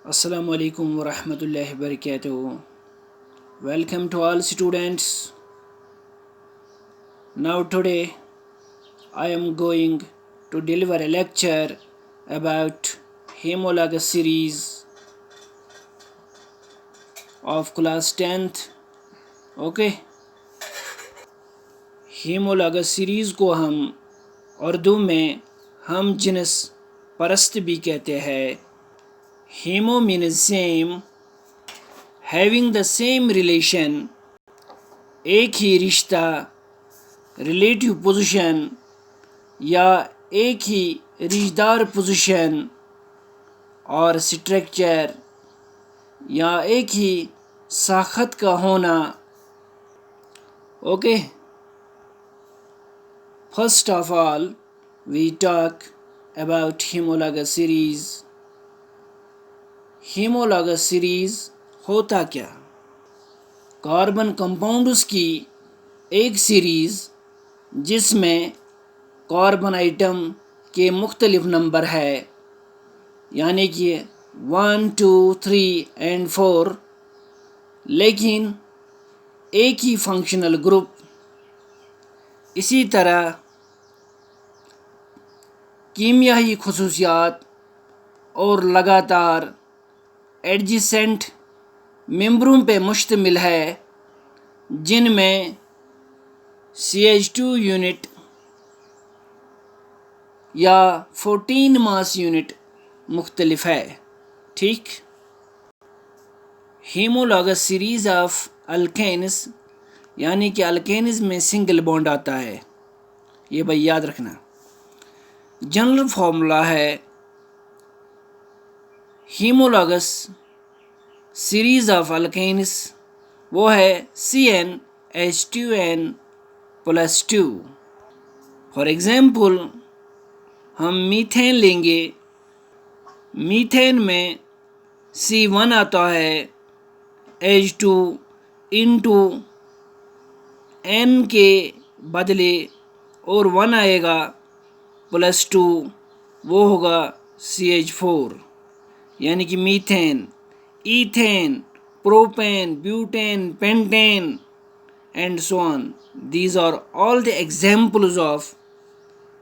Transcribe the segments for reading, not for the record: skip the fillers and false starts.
Assalamu alaikum wa rahmatullahi wa barakatuh. Welcome to all students. Now today I am going to deliver a lecture about homologous series of class 10th. Okay. homologous series को हम उर्दू में हम जिनस परस्त भी कहते हैं. Homo means same, having the same relation, एक ही रिश्ता, रिलेटिव पोजीशन या एक ही रिश्तेदार पोजीशन और स्ट्रक्चर या एक ही साखत का होना. Okay, first of all we talk about homologous series. homologous series होता क्या? कार्बन कंपाउंड्स की एक सीरीज़ जिसमें कार्बन आइटम के मुख्तलिफ नंबर है, यानी कि 1, 2, 3 एंड 4, लेकिन एक ही फंक्शनल ग्रुप. इसी तरह कीमियाई खसूसियात और लगातार एडजेसेंट मेंबरों पे मुश्तमिल है, जिनमें CH2 यूनिट या 14 मास यूनिट मुख्तलिफ है. ठीक. homologous सीरीज ऑफ अल्केन्स, यानी कि अल्केन्स में सिंगल बॉन्ड आता है. ये भाई याद रखना. जनरल फार्मूला है homologous सीरीज ऑफ अल्केन्स, वो है CnH2n+2. फॉर एग्जाम्पल हम मीथेन लेंगे. मीथेन में C1 आता है H2 इंटू N के बदले और 1 आएगा +2, वो होगा CH4, यानी कि methane, ethane, propane, butane, pentane and so on. These are all the examples of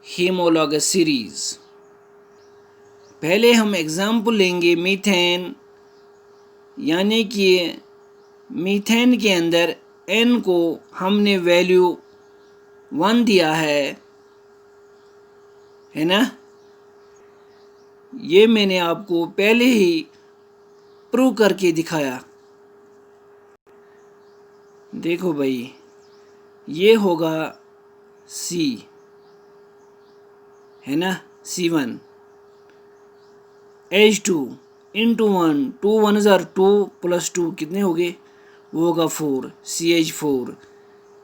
homologous series. पहले हम एग्जाम्पल लेंगे मीथेन, यानी कि मीथेन के अंदर N को हमने वैल्यू 1 दिया है ना. ये मैंने आपको पहले ही प्रूव करके दिखाया. देखो भाई, ये होगा C, है ना, C1, H2 इंटू 1, 2 1 ज़ार 2 +2 कितने हो गए, वो होगा 4, CH4.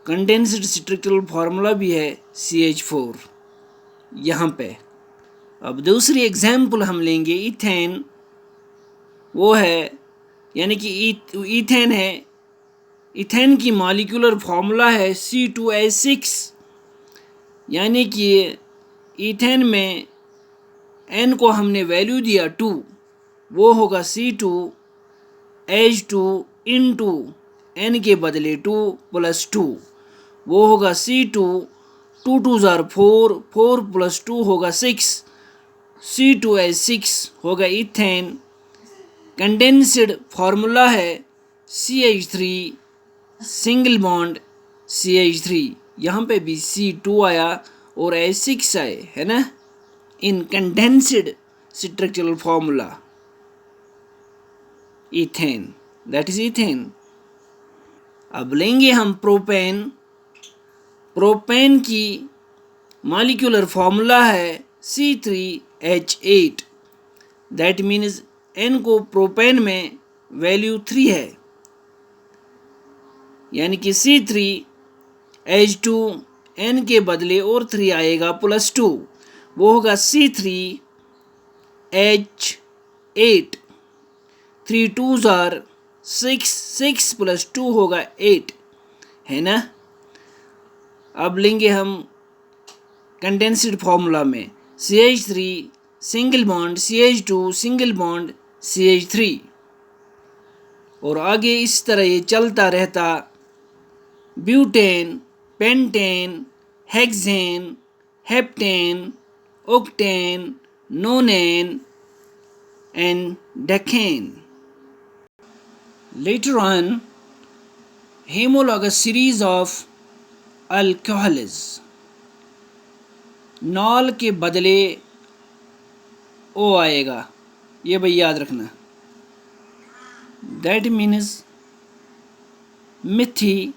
कंडेंस्ड स्ट्रक्चरल फार्मूला भी है CH4 यहाँ पे. अब दूसरी एग्जाम्पल हम लेंगे इथेन. वो है, यानी कि इथेन है. इथेन की मॉलिक्यूलर फार्मूला है C2H6, यानी कि इथेन में N को हमने वैल्यू दिया 2, वो होगा C2H2 इंटू N के बदले 2 +2, वो होगा C2, 2 2 ज़ार 4, 4 +2 होगा 6, C2H6 होगा इथेन. कंडेंस्ड फार्मूला है CH3 सिंगल बॉन्ड CH3. यहाँ पे भी C2 आया और H6 आए, है ना, in condensed structural formula ethane, that is ethane. अब लेंगे हम प्रोपेन. प्रोपेन की मॉलिक्यूलर फार्मूला है C3H8, दैट मीन्स N को प्रोपेन में वैल्यू 3 है, यानी कि C3H2 N के बदले और 3 आएगा +2, वो होगा C3H8. 3 2 ज़ार 6, 6 +2 होगा 8, है ना. अब लेंगे हम कंडेंस्ड फार्मूला में CH3 single bond CH2 single bond CH3। और आगे इस तरह ये चलता रहता, butane, pentane, hexane, heptane, octane, nonane, and decane. Later on, homologous series of alcohols, knoll के बदले ओ आएगा, ये भाई याद रखना। दैट मीन्स मिथी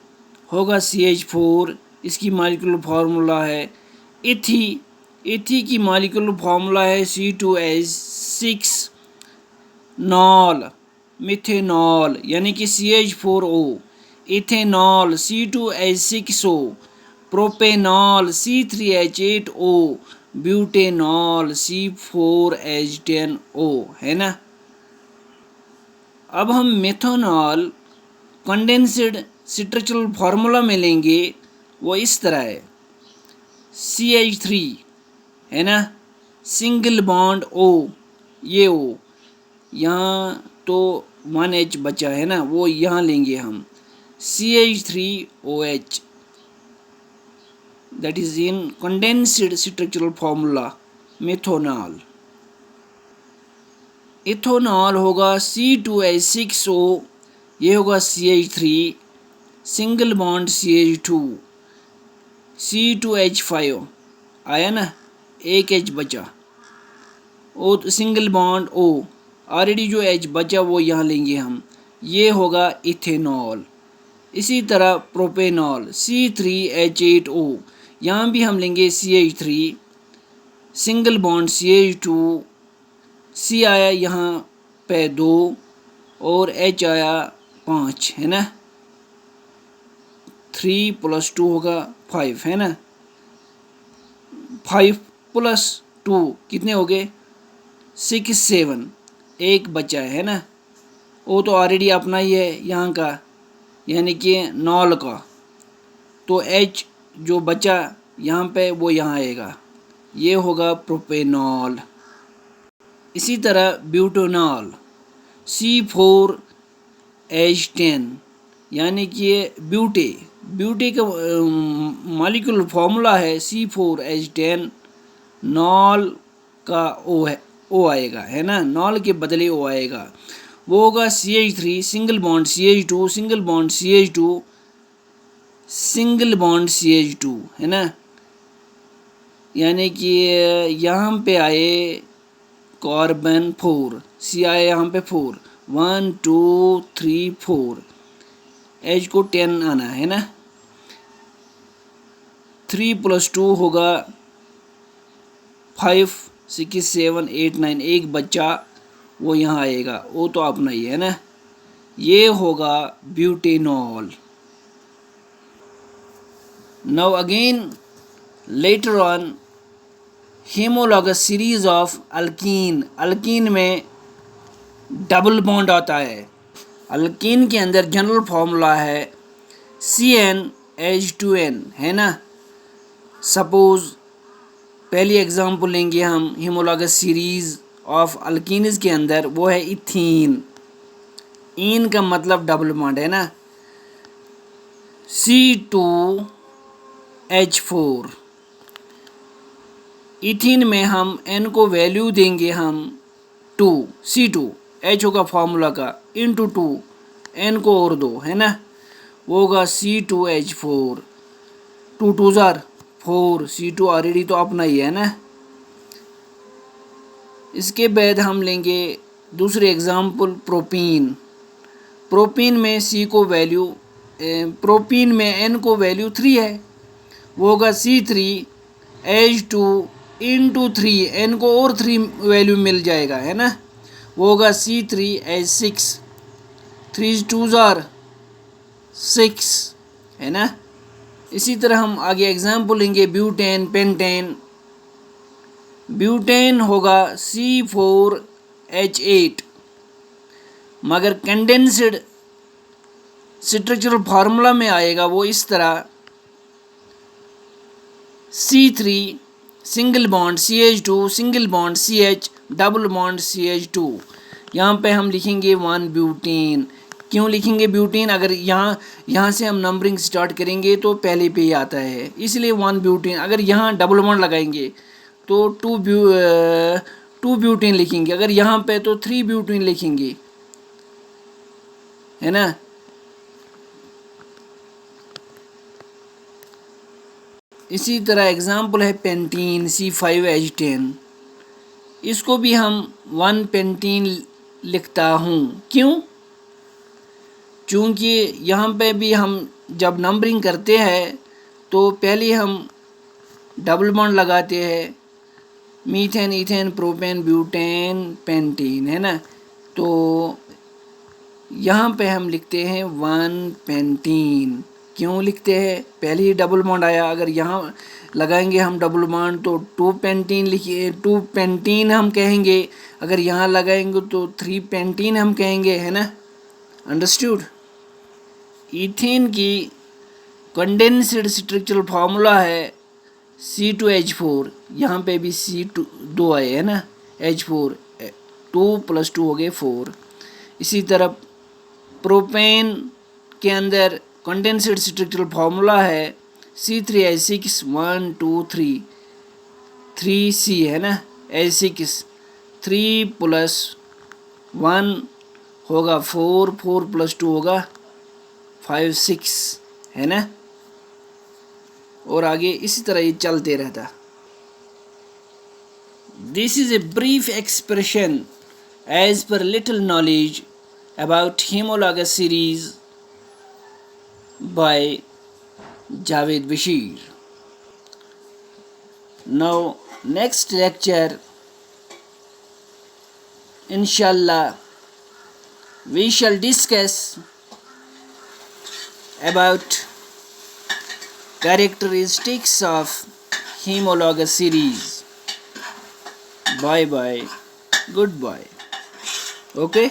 होगा CH4, इसकी मॉलिक्यूलर फार्मूला है इथी, इथी की मॉलिक्यूलर फार्मूला है C2H6, नॉल मिथेनॉल यानी कि CH4O, ethanol C2H6O, propanol C3H8O, butanol C4H10O, है ना। अब हम मेथनॉल कंडेंस्ड स्ट्रक्चरल फार्मूला में लेंगे, वो इस तरह है CH3, है ना, सिंगल बॉन्ड O, ये O, यहाँ तो 1H बचा है ना, वो यहाँ लेंगे हम CH3OH, that is in condensed structural formula methanol. Ethanol होगा C2H6O, ये होगा CH3, single bond CH2, C2H5 आया ना, एक H बचा, O single bond O, already जो H बचा वो यहाँ लेंगे हम, ये होगा इथेनॉल। इसी तरह प्रोपेनॉल C3H8O, यहाँ भी हम लेंगे CH3, single bond CH2, C आया यहाँ पे 2 और H आया 5, है ना, 3 + 2 होगा 5, है ना, 5 + 2 कितने हो गए 6 7, एक बचा है ना, वो तो ऑलरेडी अपना ही है यहाँ का, यानी कि नॉल का, तो H जो बचा यहाँ पे वो यहाँ आएगा, ये होगा प्रोपेनॉल। इसी तरह ब्यूटेनॉल C4H10, यानी कि ये ब्यूटे का मॉलिक्यूलर फार्मूला है C4H10, नॉल का O है, O आएगा, है ना, नॉल के बदले O आएगा, वो होगा CH3, single bond CH2, single bond CH2, single bond CH2, है ना, यानी कि यहाँ पे आए कार्बन 4, C आया यहाँ पे 4, 1 2 3 4, H को 10 आना है ना, 3 + 2 होगा 5 6 7 8 9, एक बच्चा वो यहाँ आएगा, वो तो अपना ही है ना, ये होगा butanol. Now again later on homologous series of alkene, alkene में डबल बॉन्ड आता है, अल्कीन के अंदर जनरल फार्मूला है CnH2n, है ना। सपोज पहली एग्जांपल लेंगे हम हेमोलॉगस सीरीज ऑफ अल्कीन्स के अंदर, वो है इथीन, इन का मतलब डबल बॉन्ड है ना, C2H4, इथीन में हम N को वैल्यू देंगे हम 2, C2 H होगा फार्मूला का, इंटू 2, N को और 2, है ना, वो होगा C2H4, 2 2 4, C2 ऑलरेडी तो अपना ही है ना। इसके बाद हम लेंगे दूसरे एग्जाम्पल प्रोपीन, प्रोपीन में C को वैल्यू, प्रोपीन में N को वैल्यू 3 है, वो होगा C3H2 इंटू 3, N को और 3 वैल्यू मिल जाएगा, है ना, वो होगा C3H6, 3 2 6, है ना। इसी तरह हम आगे एग्जाम्पल लेंगे ब्यूटेन, पेंटेन, ब्यूटेन होगा C4H8, मगर कंडेंस्ड स्ट्रक्चरल फार्मूला में आएगा वो इस तरह C3 single bond CH2, single bond CH, double bond CH2, यहाँ पे हम लिखेंगे 1 ब्यूटेन। क्यों लिखेंगे ब्यूटेन? अगर यहाँ से हम नंबरिंग स्टार्ट करेंगे तो पहले पे ही आता है, इसलिए 1 ब्यूटेन। अगर यहाँ डबल बॉन्ड लगाएंगे तो 2 ब्यूटेन लिखेंगे, अगर यहाँ पे तो 3 ब्यूटेन लिखेंगे, है ना। इसी तरह एग्जाम्पल है पेंटीन C5H10, इसको भी हम 1 पेंटीन लिखता हूँ। क्यों? चूँकि यहाँ पे भी हम जब नंबरिंग करते हैं तो पहले हम डबल बॉन्ड लगाते हैं, methane, ethane, propane, butane, pentene, है ना। तो यहाँ पे हम लिखते हैं 1 पेंटीन। क्यों लिखते हैं? पहले ही डबल बॉन्ड आया, अगर यहाँ लगाएंगे हम डबल बॉन्ड तो 2 पेंटीन लिखिए, 2 पेंटीन हम कहेंगे, अगर यहाँ लगाएंगे तो 3 पेंटीन हम कहेंगे, है ना। अंडरस्टूड। ईथेन की कंडेंस्ड स्ट्रक्चरल फार्मूला है C2H4, यहाँ पे भी C2 2 आए, है ना, H4, 2 + 2 हो गए 4। इसी तरह प्रोपेन के अंदर कंडेंस्ड स्ट्रक्चरल फार्मूला है C3H6, 1 2 3, 3C, है ना, H6, 3 + 1 होगा 4, 4 + 2 होगा 5 6, है ना। और आगे इसी तरह ये चलते रहता। This is a brief expression as per little knowledge about homologous series by Javed Bashir. Now next lecture, inshallah, we shall discuss about characteristics of homologous series. Bye bye, goodbye. Okay.